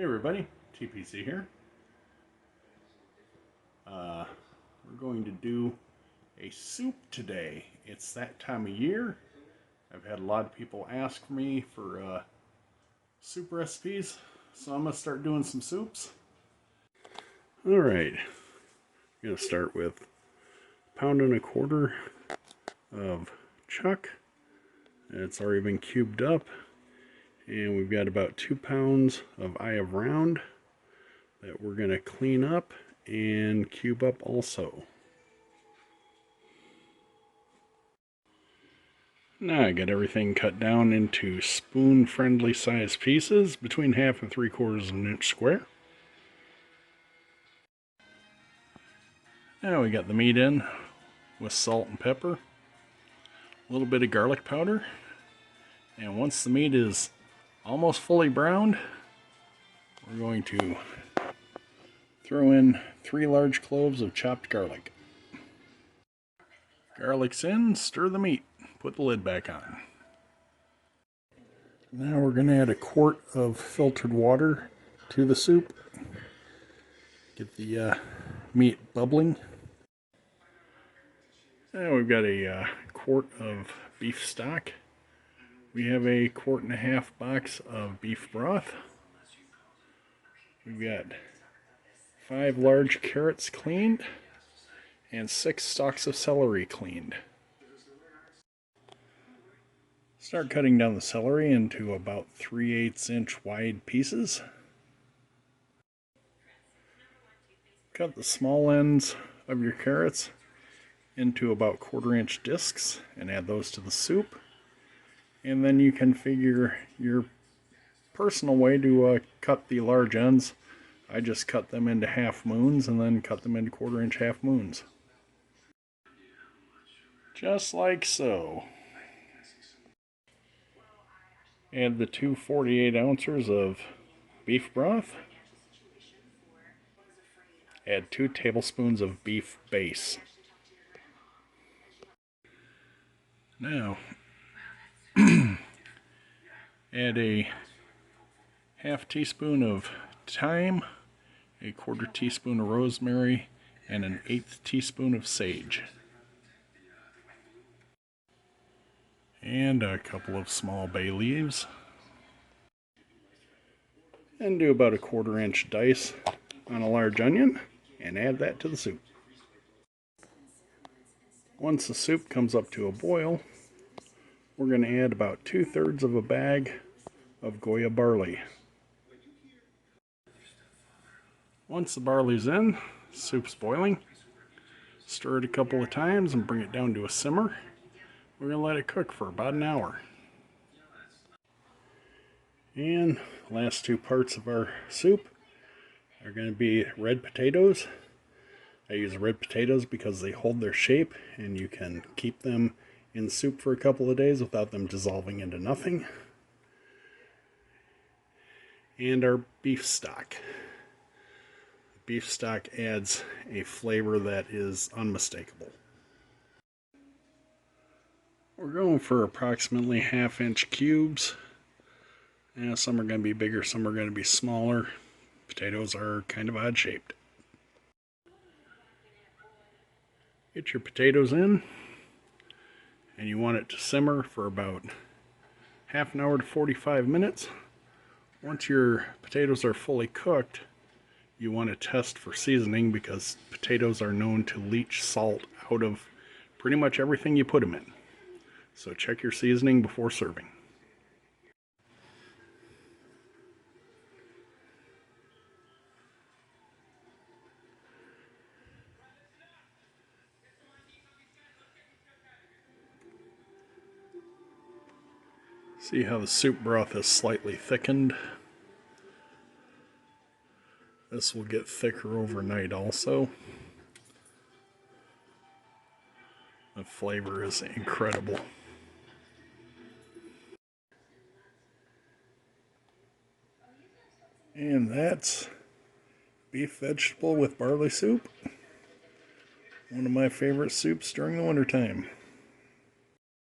Hey everybody, TPC here. We're going to do a soup today. It's that time of year. I've had a lot of people ask me for soup recipes, so I'm going to start doing some soups. Alright, I'm going to start with a pound and a quarter of chuck. It's already been cubed up. And we've got about 2 pounds of eye of round that we're going to clean up and cube up also. Now I got everything cut down into spoon-friendly size pieces between 1/2 and 3/4 of an inch square. Now we got the meat in with salt and pepper, a little bit of garlic powder, and once the meat is almost fully browned, we're going to throw in 3 large cloves of chopped garlic. Garlic's in, stir the meat, put the lid back on. Now we're going to add 1/4 of filtered water to the soup. Get the meat bubbling. Now we've got a quart of beef stock. We have a 1.5 quart box of beef broth. We've got 5 large carrots cleaned and 6 stalks of celery cleaned. Start cutting down the celery into about 3/8 inch wide pieces. Cut the small ends of your carrots into about 1/4 inch discs and add those to the soup. And then you can figure your personal way to cut the large ends. I just cut them into half moons and then cut them into 1/4 inch half moons. Just like so. Add the 2 48 ounces of beef broth. Add 2 tablespoons of beef base. Now, add a 1/2 teaspoon of thyme, a 1/4 teaspoon of rosemary, and an 1/8 teaspoon of sage. And a couple of small bay leaves. And do about a 1/4 inch dice on a large onion and add that to the soup. Once the soup comes up to a boil, we're going to add about 2/3 of a bag of Goya barley. Once the barley's in, soup's boiling, stir it a couple of times and bring it down to a simmer. We're going to let it cook for about an hour. And last 2 parts of our soup are going to be red potatoes. I use red potatoes because they hold their shape and you can keep them in soup for a couple of days without them dissolving into nothing. And our beef stock. Beef stock adds a flavor that is unmistakable. We're going for approximately 1/2 inch cubes. Some are going to be bigger, some are going to be smaller. Potatoes are kind of odd shaped. Get your potatoes in, and you want it to simmer for about 1/2 hour to 45 minutes. Once your potatoes are fully cooked, you want to test for seasoning because potatoes are known to leach salt out of pretty much everything you put them in. So check your seasoning before serving. See how the soup broth is slightly thickened? This will get thicker overnight also. The flavor is incredible. And that's beef vegetable with barley soup. One of my favorite soups during the wintertime.